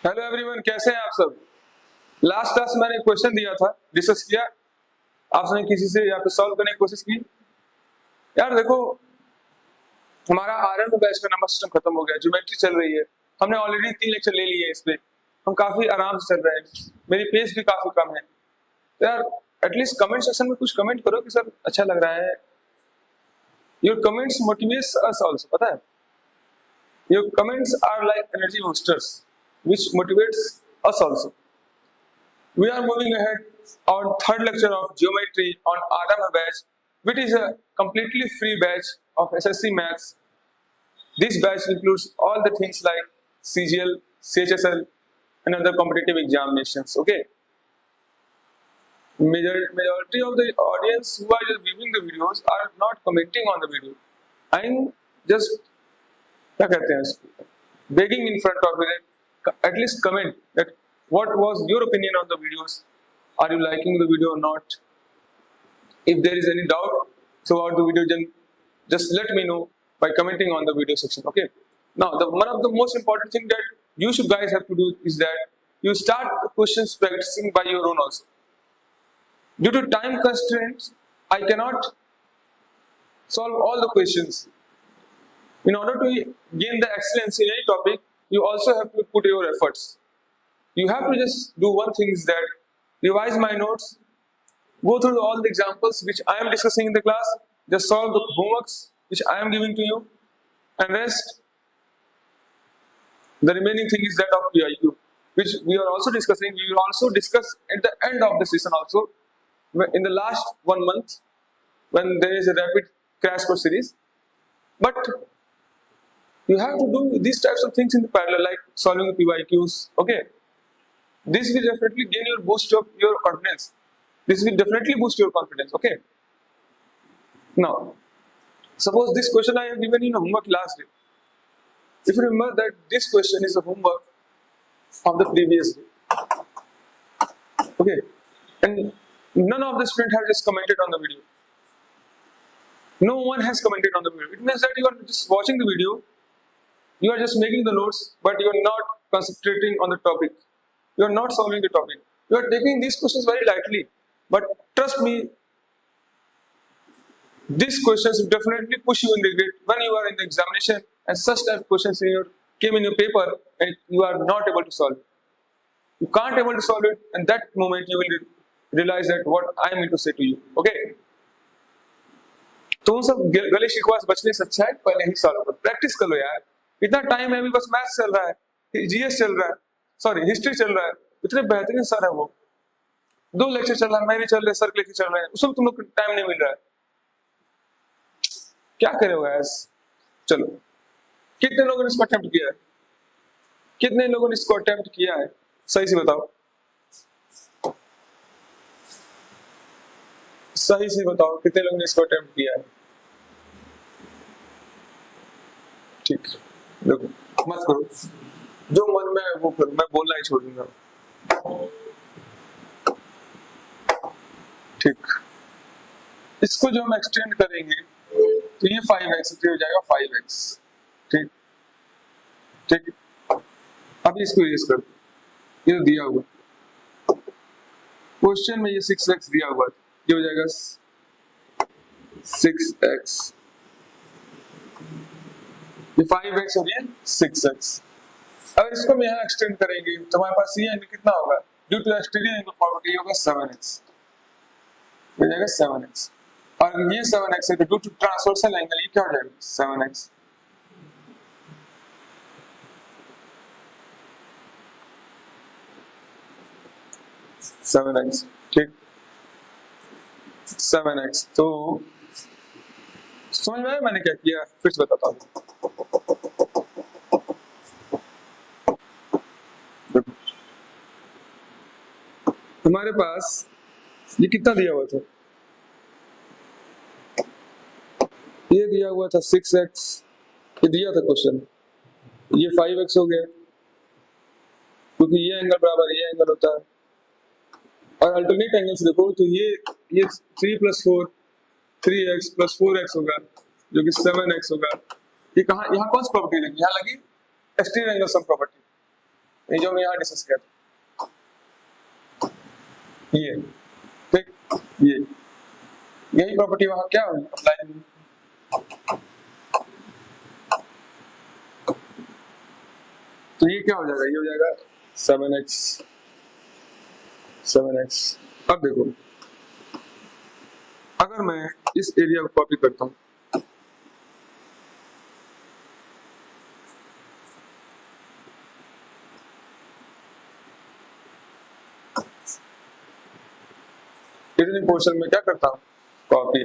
Hello everyone, कैसे हैं आप सब। लास्ट क्लास में मैंने क्वेश्चन दिया था, डिस्कस किया, आपने किसी से या तो सॉल्व करने की कोशिश की। यार देखो, हमारा आरएम बैच का नंबर सिस्टम खत्म हो गया, ज्योमेट्री चल रही है। हमने ऑलरेडी 3 लेक्चर ले लिए इस पे, हम काफी आराम से चल रहे हैं, मेरी पेस भी काफी कम है। तो यार एटलीस्ट कमेंट सेक्शन में कुछ कमेंट करो कि सर अच्छा लग रहा है। Your comments motivates us also, पता है, your comments are like energy boosters which motivates us also. We are moving ahead on third lecture of geometry on Adama batch, which is a completely free batch of SSC Maths. This batch includes all the things like CGL, CHSL, and other competitive examinations. Okay. Majority of the audience who are just viewing the videos are not commenting on the video. I'm just क्या कहते हैं इसको, begging in front of it. At least comment that what was your opinion on the videos. Are you liking the video or not? If there is any doubt about the video, then just let me know by commenting on the video section. Okay. Now, one of the most important thing that you should guys have to do is that you start the questions practicing by your own also. Due to time constraints, I cannot solve all the questions. In order to gain the excellence in any topic, you also have to put your efforts. You have to just do one thing, is that revise my notes, go through all the examples which I am discussing in the class, just solve the homeworks which I am giving to you, and rest. The remaining thing is that of PIQ, which we are also discussing. We will also discuss at the end of the session also, in the last 1 month, when there is a rapid crash course series. But you have to do these types of things in the parallel, like solving the PYQs. Okay, this will definitely gain your boost of your confidence. This will definitely boost your confidence. Okay. Now, suppose this question I have given in a homework last day. If you remember that this question is a homework of the previous day. Okay, and none of the students have just commented on the video. No one has commented on the video. It means that you are just watching the video. You are just making the notes, but you are not concentrating on the topic. You are not solving the topic. You are taking these questions very lightly. But trust me, these questions will definitely push you in the grade when you are in the examination, and such type of questions came in your paper and you are not able to solve it. You can't able to solve it, and that moment you will realize that what I mean to say to you. Okay? तो उन सब गले शिकवा से बचने से अच्छा है पहले ही सॉल्व करो, प्रैक्टिस कर लो यार। इतना टाइम है, अभी बस मैथ्स चल रहा है, जीएस चल रहा है, सॉरी हिस्ट्री चल रहा है, इतने बेहतरीन सर है वो। 2 लेक्चर चल रहा है, मेरे चल रहे, सर के लेक्चर चल रहे हैं, उसमें तुम लोग को टाइम नहीं मिल रहा है। क्या करोगे यार। चलो, कितने लोगों ने इसको अटेम्प्ट किया है? कितने लोगों ने इसको अटेम्प्ट किया है, सही से बताओ, सही से बताओ, कितने लोगों ने इसको अटेम्प्ट किया है? ठीक, देखो मत करो, जो मन में है वो करो, मैं बोलना ही छोड़ दूंगा। ठीक, इसको जो हम एक्सटेंड करेंगे तो ये 5x हो जाएगा, 5x। ठीक ठीक, अब इसको इरेज कर दो, ये दिया हुआ क्वेश्चन में, ये 6x दिया हुआ, ये हो जाएगा 6x, ये 5x और ये 6x। अगर इसको हम यहाँ एक्सटेंड करेंगे तो हमारे पास ये एंगल कितना होगा, due to exterior angle property होगा 7x, ये जाएगा 7x, और ये 7x है तो ड्यू टू ट्रांसवर्सल एंगल ये क्या हो जाएगा 7x। ठीक, 7x। तो समझ में आया मैंने क्या किया, फिर से बताता हूँ। हमारे पास ये कितना दिया हुआ था, ये दिया हुआ था 6x, ये दिया था क्वेश्चन, ये 5x हो गया क्योंकि ये एंगल बराबर ये एंगल होता है, और अल्टरनेट एंगल से देखो तो ये 3 + 4 3x + 4x होगा जो कि 7x होगा। ये कहाँ, यहाँ कौन सी प्रॉपर्टी लगी, यहाँ लगी एक्सटीरियर एंगल सम प्रॉपर्टी। ये जो मैं यहाँ डिस्कस किया था, ये ठीक, ये यही प्रॉपर्टी वहां क्या होगी, अप्लाई होगी। तो ये क्या हो जाएगा, ये हो जाएगा 7x 7x। अब देखो अगर मैं इस एरिया को कॉपी करता हूं, इतनी पोर्शन में क्या करता हूं, कॉपी,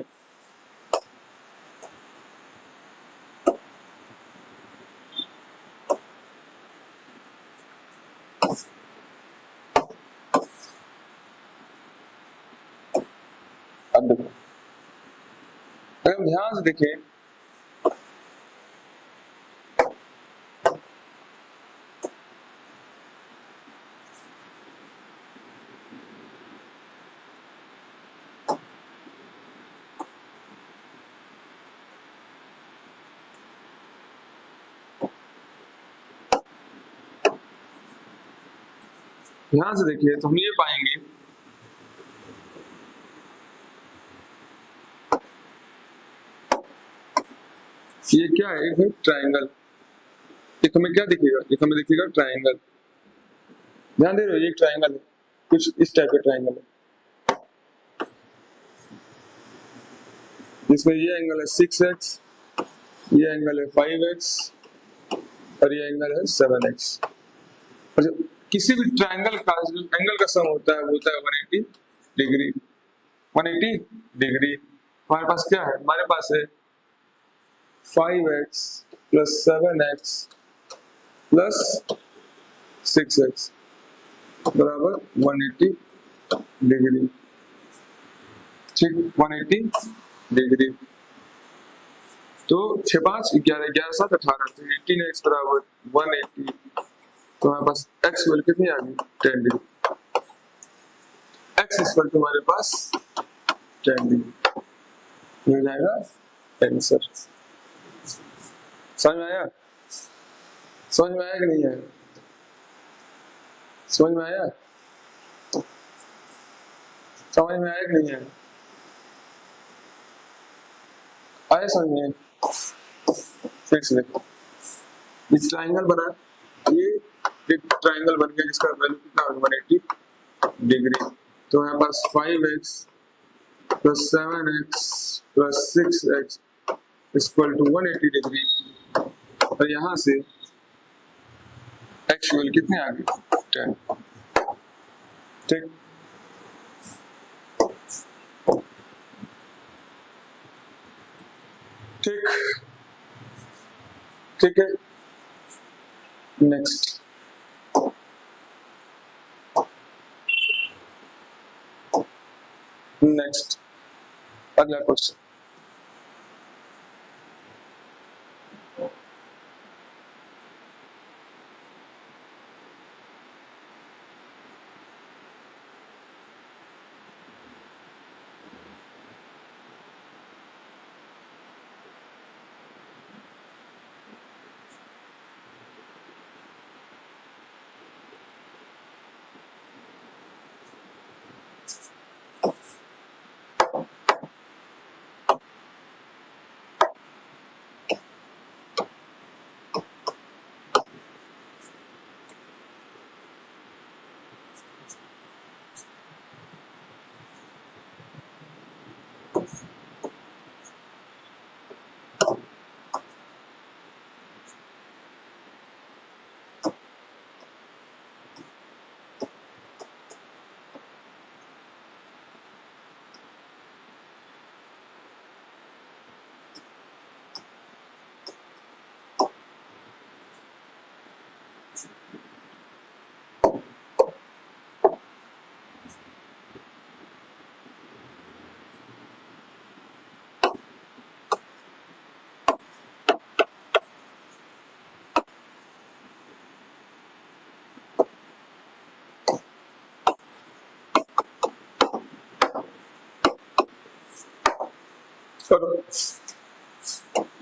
अब देखो अगर हम ध्यान से देखें, ध्यान से देखिए तो हम ये पाएंगे कि ये क्या है, एक है ट्राइंगल, एक हमें क्या दिखेगा, एक हमें दिखेगा ट्राइंगल। ध्यान दे रहे हो, ये ट्राइंगल है, कुछ इस टाइप का ट्राइंगल है, जिसमें ये एंगल है 6x, ये एंगल है 5x और ये एंगल है 7x। और किसी भी ट्राइंगल का जो एंगल का सम होता है वो होता है 180 डिग्री। 180 डिग्री हमारे पास क्या है, हमारे पास है 5x plus 7x plus 6x बराबर 180 डिग्री, ठीक, 180 डिग्री। तो 6 5 11 11 7 18, तो 18x बराबर 180, तो हमारे पास x वैल्यू कितनी आ गई, 10 डिग्री। x इक्वल टू हमारे पास 10 डिग्री मिल जाएगा आंसर। समझ में आया, समझ में आया कि नहीं आया, समझ में आया, समझ में आया कि नहीं आया, आया समझ में। फिर से देखो, ये ट्राइंगल बना, ये एक ट्राइंगल बन गया जिसका वैल्यू कितना होगा 180 डिग्री। तो हमारे पास 5x plus 7x plus 6x equal to 180 degree, और यहां से x वैल्यू कितने आ गई 10, ठीक। ठीक ठीक है, नेक्स्ट नेक्स्ट अगला क्वेश्चन।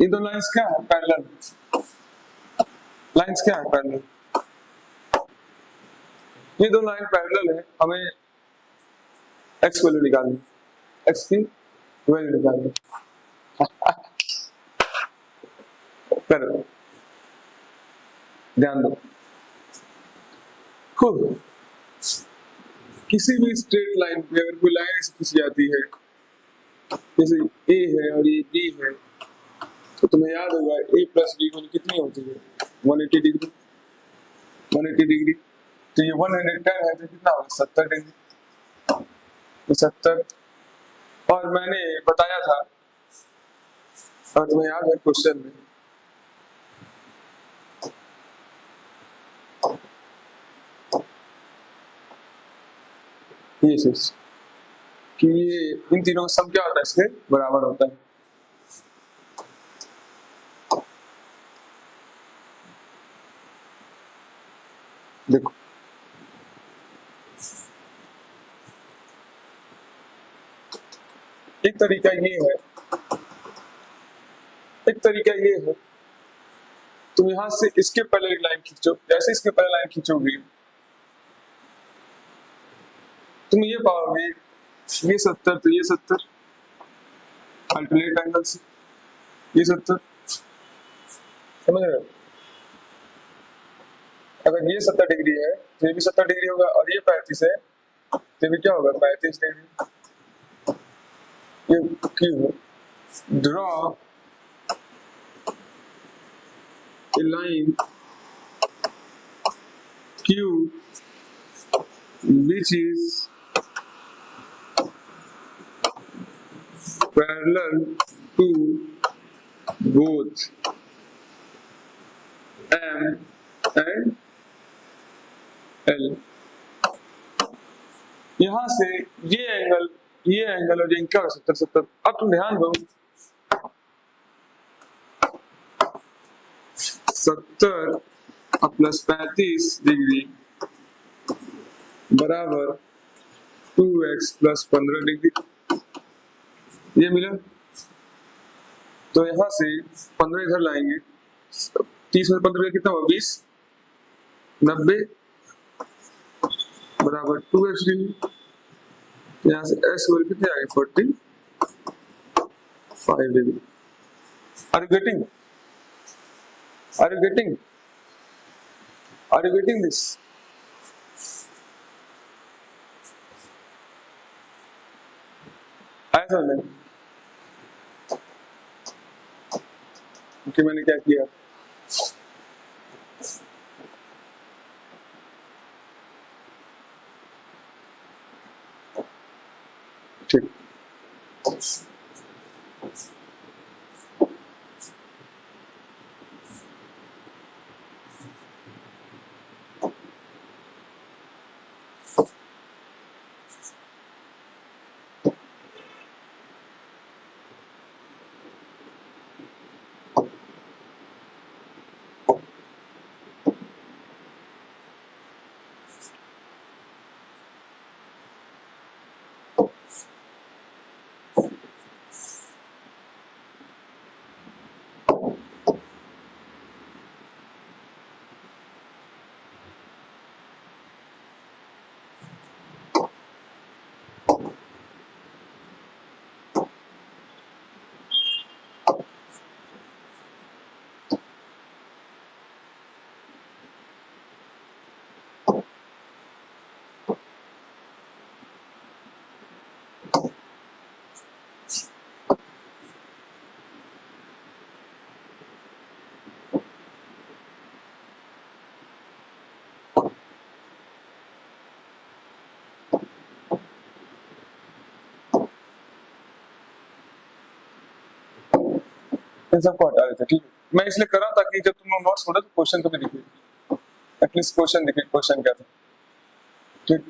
ये दो लाइंस क्या है, पैरेलल। लाइंस क्या है, पैरेलल। ये दो लाइन पैरेलल है, हमें एक्स वैल्यू निकालनी, एक्स की वैल्यू निकालनी। करो, ध्यान दो। किसी भी स्ट्रेट लाइन पे अगर कोई लाइन ऐसी खींची जाती है, जैसे ए है और ये बी है, तो तुम्हें याद होगा ए प्लस बी कितनी होती है, 180 डिग्री। 180 डिग्री, तो ये 110 है तो कितना होगा, 70 डिग्री, 70। और मैंने बताया था, और तुम्हें याद है क्वेश्चन में, ये चीज कि ये इन तीनों का सम क्या होता है, इसके बराबर होता है। देखो एक तरीका ये है, एक तरीका ये है, तुम यहां से इसके पहले एक लाइन खींचो, जैसे इसके पहले लाइन खींचोगे तुम ये पाओगे, ये 70 तो ये 70, अल्टरनेट एंगल से ये 70, समझ रहे हो। अगर ये 70 डिग्री है तो ये भी 70 डिग्री होगा, और ये 35 है तो ये भी क्या होगा, 35 डिग्री। ये क्यों है, draw a line Q which is parallel to both M and L। यहां से ये एंगल और इनका 70। अब तुम ध्यान दो, 70 प्लस 35 डिग्री बराबर 2x प्लस 15 डिग्री, ये मिला। तो यहां से 15 इधर लाएंगे, 30 में 15 कितना हुआ, 20, 90 बराबर 2x डिग्री। यहाँ से x वैल्यू कितने आ गए, 45 degree. Are you getting, are you getting, are you getting this. आया समझ में कि मैंने क्या किया। ठीक, इन सबको हटा देते। ठीक है, मैं इसलिए कर रहा हूं ताकि जब तुम लोग नोट्स पढ़ो तो क्वेश्चन को भी दिखे, एटलीस्ट क्वेश्चन दिखे, क्वेश्चन क्या था। ठीक,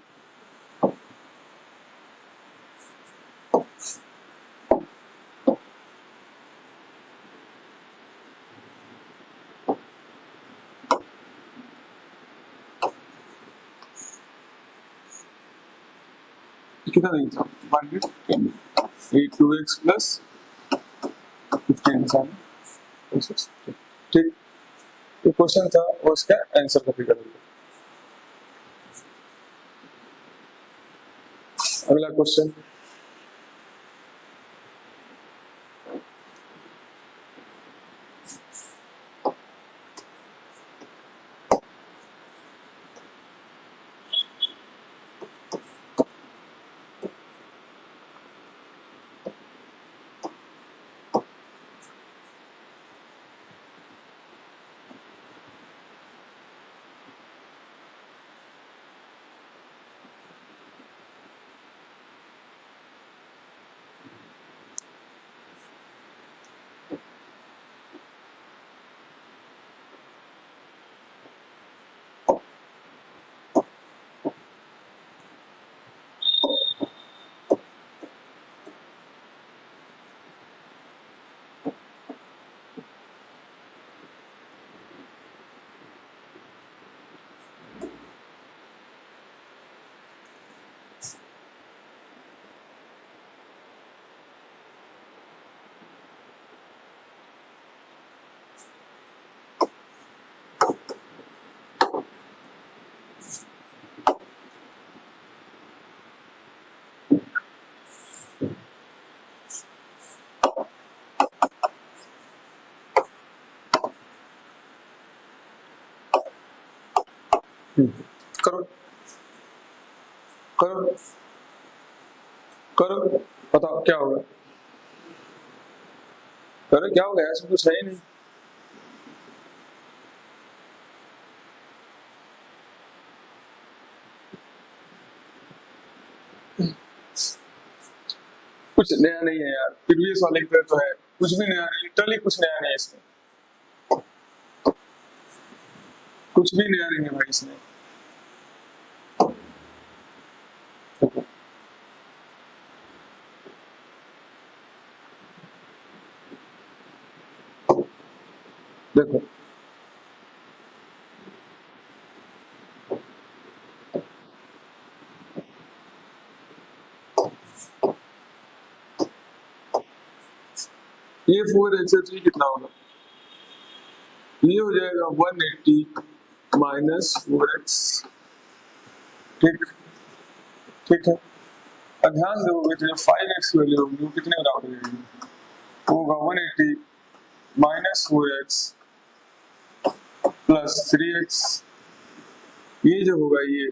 कितना नहीं था, 8 2x प्लस 15 ठीक, ये क्वेश्चन था और उसका आंसर कॉपी कर लो। अगला क्वेश्चन, करो करो करो, बताओ क्या होगा, करो क्या होगा, ऐसा कुछ है ही नहीं। कुछ नया नहीं है यार, प्रीवियस वाले की तरह तो है, कुछ भी नया नहीं, लिटरली कुछ नया नहीं है इसमें, कुछ भी नया नहीं है भाई इसमें। देखो ये 4x3 कितना होगा, ये हो जाएगा 180 माइनस 4x, ठीक ठीक है। अब ध्यान दोगे तो जो 5x की वैल्यू होगी वो कितने बराबर हो जाएगी, होगा 180 माइनस 4x प्लस 3x, ये जो होगा ये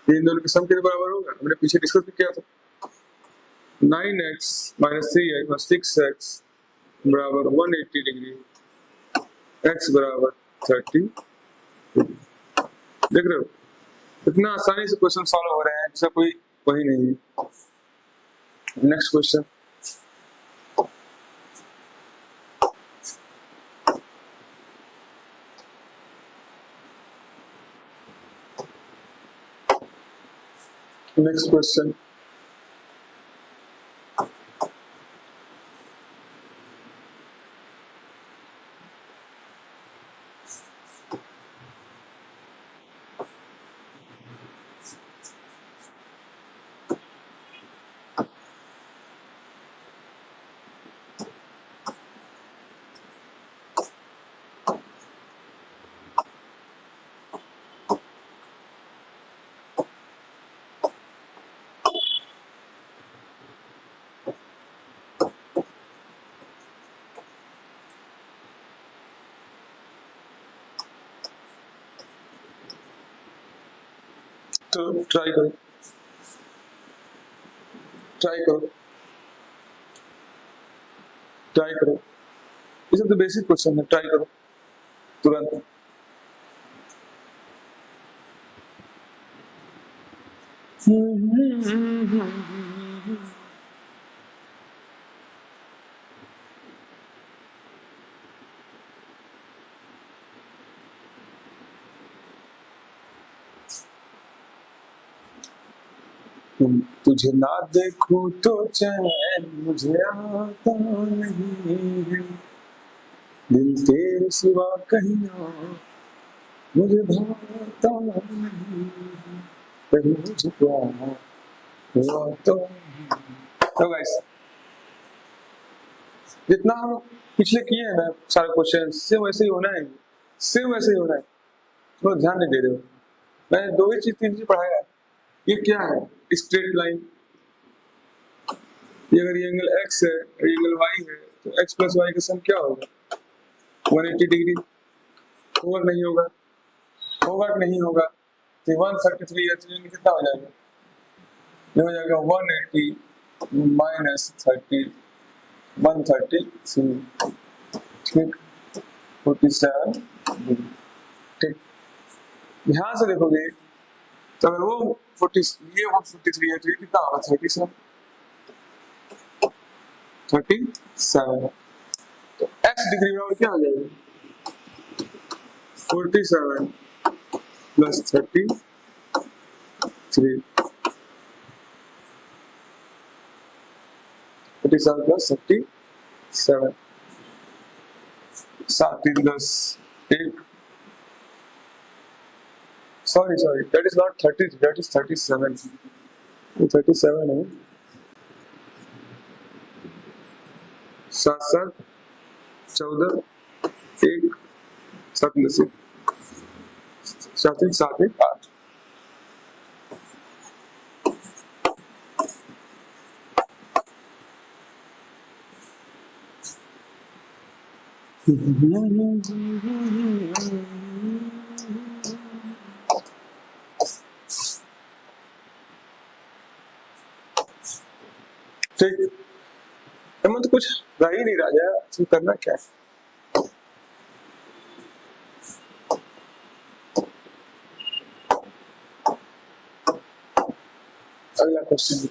इन दोनों के सम कितने बराबर होगा, हमने पीछे डिस्कस किया था, 9x माइनस 3x और 6x बराबर 180 डिग्री, x बराबर 30। देख रहे हो इतना आसानी से क्वेश्चन सॉल्व हो रहे हैं, जैसा कोई वही नहीं है। नेक्स्ट क्वेश्चन, नेक्स्ट क्वेश्चन, तो ट्राई करो ट्राई करो ट्राई करो, ये सब तो बेसिक क्वेश्चन है, ट्राई करो तुरंत। तुझे ना देखूं तो चैन मुझे आता नहीं है, दिल तेरे सिवा कहीं और मुझे भाता नहीं है, पर मुझे प्यार हुआ तो गाइस जितना हम पिछले किए हैं ना सारे क्वेश्चन सेम वैसे ही होना है, सेम वैसे ही होना है, तो ध्यान नहीं दे रहे हो। मैंने दो ही चीज तीन चीज पढ़ाया है, ये क्या है, स्ट्रेट लाइन, ये अगर ये एंगल x है और ये एंगल y है तो x प्लस y का सम क्या होगा? 180 डिग्री होगा नहीं होगा? होगा कि नहीं होगा? तो 133 या 3 कितना हो जाएगा? ये हो जाएगा 180 माइनस 30 133 ठीक 47 डिग्री ठीक। ध्यान से देखोगे तो अगर वो 40 ये 143 है तो ये कितना होगा? 37 तो x डिग्री बराबर क्या हो जाएगा? 47 plus 33 47 plus 37 7 3 10 1 sorry that is not 30 that is 37 37 है 7 7 14 1 7 10 7 1 7 1 8 ठीक हमें तो कुछ रह ही नहीं राजा तुम करना क्या है? अगला क्वेश्चन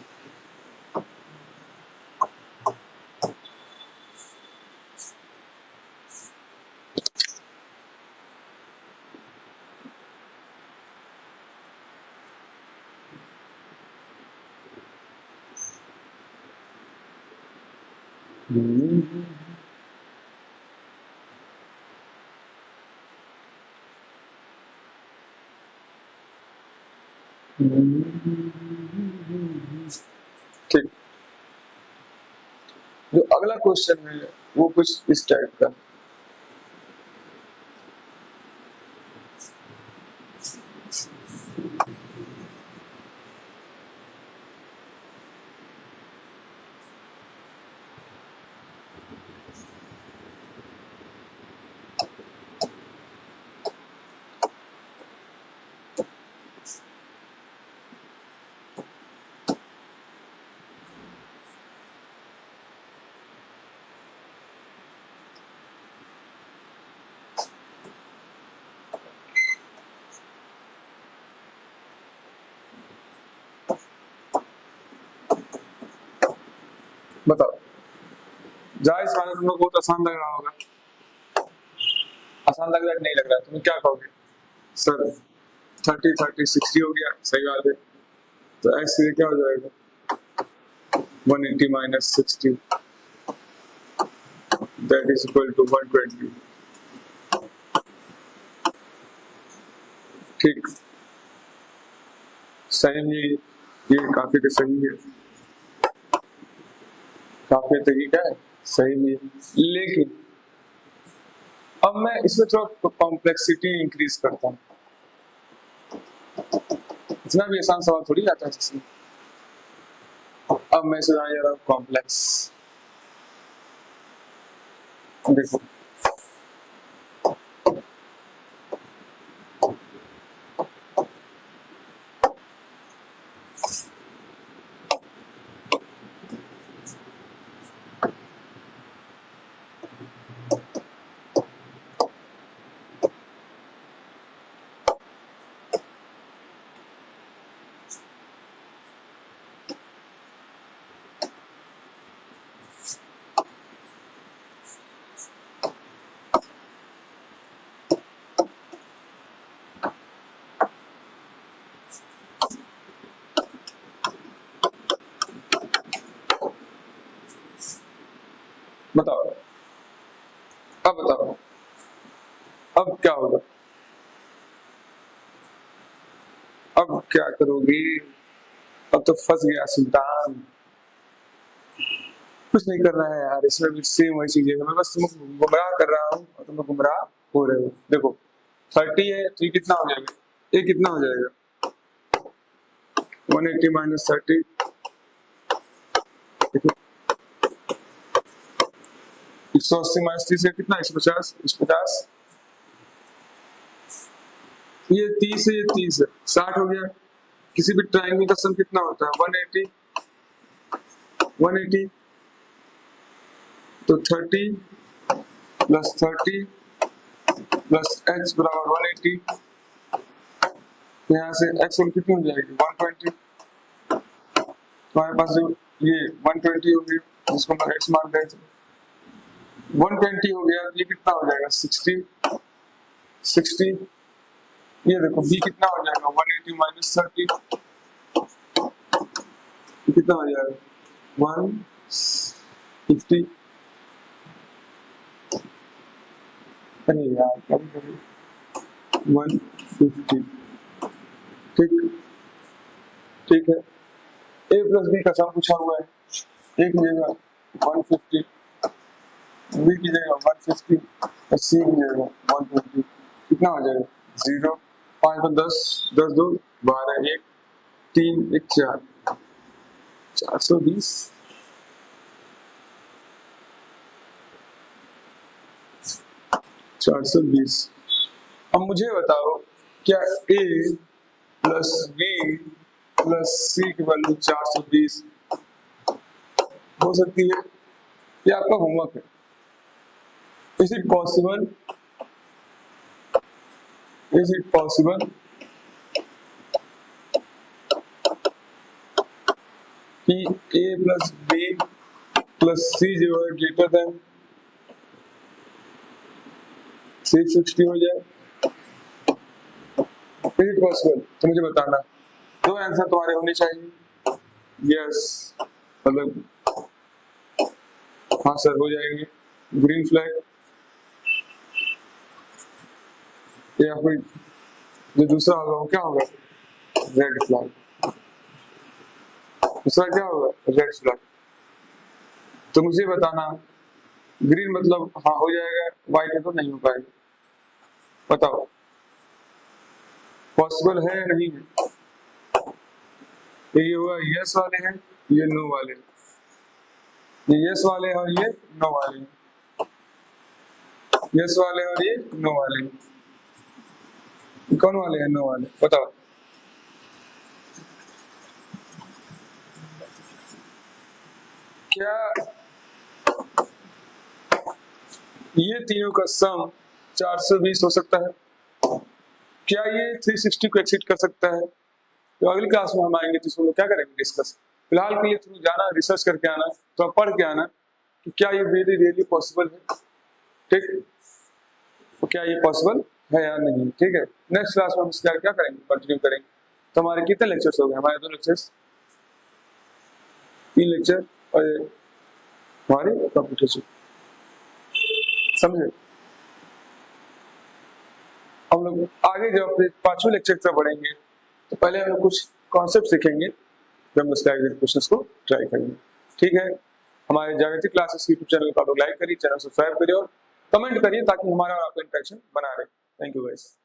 ठीक। जो अगला क्वेश्चन है वो कुछ इस टाइप का बताओ। जाहिर सी बात है तुम लोग बहुत आसान लग रहा होगा। आसान लग रहा है नहीं लग रहा है? तुम्हें क्या कहोगे? सर 30 30 60 हो गया, सही बात है। तो x से क्या हो जाएगा? 180 minus 60 that is equal to 120 ठीक। सही में ये काफी तो सही है, काफी तरीका है सही में, लेकिन अब मैं इसमें थोड़ा कॉम्प्लेक्सिटी इंक्रीज करता हूँ। इतना भी आसान सवाल थोड़ी आता है जिसमें। अब मैं इसे जा रहा हूँ कॉम्प्लेक्स। देखो बताओ, अब बताओ अब क्या होगा? अब क्या करोगी? अब तो फंस गया सुल्तान। कुछ नहीं करना है यार, इसमें भी सेम वही चीज है। मैं बस तुमको गुमराह कर रहा हूँ और तुम लोग गुमराह हो रहे हो। देखो 30 है तो ये कितना हो जाएगा? ये कितना हो जाएगा? 180 माइनस 30 180 माइनस 30 है कितना, 150, 150, ये 30 है, ये 30 है, 60 हो गया। किसी भी ट्रायंगल का सम कितना होता है, 180, 180, तो 30 प्लस 30 प्लस x बराबर 180, यहाँ से x वैल्यू कितनी हो जाएगी, 120। तुम्हारे पास जो ये 120 होगी जिसको हम x मान रहे थे, 120 हो गया, ये कितना हो जाएगा 60, 60, ये देखो b कितना हो जाएगा 180 माइनस 30, कितना हो जाएगा 150। अरे यार कम करिए, 150, ठीक है। a प्लस बी का सम पूछा हुआ है, a की जगह 150, b की जगह 150 और c की जगह 150, कितना हो जाएगा 0, 5 पर 10, 10 2 12, 1 3 1 4, 420, 420। अब मुझे बताओ क्या a प्लस बी प्लस सी की वैल्यू 420 हो सकती है? ये आपका होमवर्क है। इज इट पॉसिबल कि a प्लस बी प्लस सी जो है ग्रेटर देन 360 हो जाए? Is it possible? तो मुझे बताना, दो आंसर तुम्हारे होने चाहिए, यस मतलब हाँ सर हो जाएंगे, ग्रीन फ्लैग, या फिर जो दूसरा होगा वो क्या होगा, रेड फ्लैग। दूसरा क्या होगा, रेड फ्लैग। तो मुझे बताना, ग्रीन मतलब हाँ हो जाएगा, व्हाइट है तो नहीं हो पाएगा, बताओ पॉसिबल है या नहीं है? ये हुआ यस वाले हैं, ये नो वाले हैं, ये यस वाले हैं और ये नो वाले हैं, यस वाले और ये नो वाले हैं। कौन वाले हैं नो वाले, बताओ। क्या ये तीनों का सम 420 हो सकता है? क्या ये 360 को एक्सीड कर सकता है? तो अगली क्लास में हम आएंगे तो इसको क्या करेंगे, डिस्कस। फिलहाल के लिए तुम जाना, रिसर्च करके आना, तो पढ़ के आना कि क्या ये वेरी रियली पॉसिबल है, ठीक, तो क्या ये पॉसिबल है या नहीं, ठीक है। नेक्स्ट क्लास में हम इसका क्या करेंगे, कंटिन्यू करेंगे। तो हमारे कितने लेक्चर्स हो गए, हमारे 2 लेक्चर्स, 3 लेक्चर और हमारे कंप्यूटर, समझे। हम लोग आगे जब अपने 5वें लेक्चर तक बढ़ेंगे तो पहले हम लोग कुछ कॉन्सेप्ट सीखेंगे, फिर हम उसके आगे क्वेश्चंस को ट्राई करेंगे, ठीक है। हमारे जागतिक क्लासेस यूट्यूब चैनल को आप लोग लाइक करिए, चैनल सब्सक्राइब करिए और कमेंट करिए ताकि हमारा आपका इंटरेक्शन बना रहे। Thank you guys.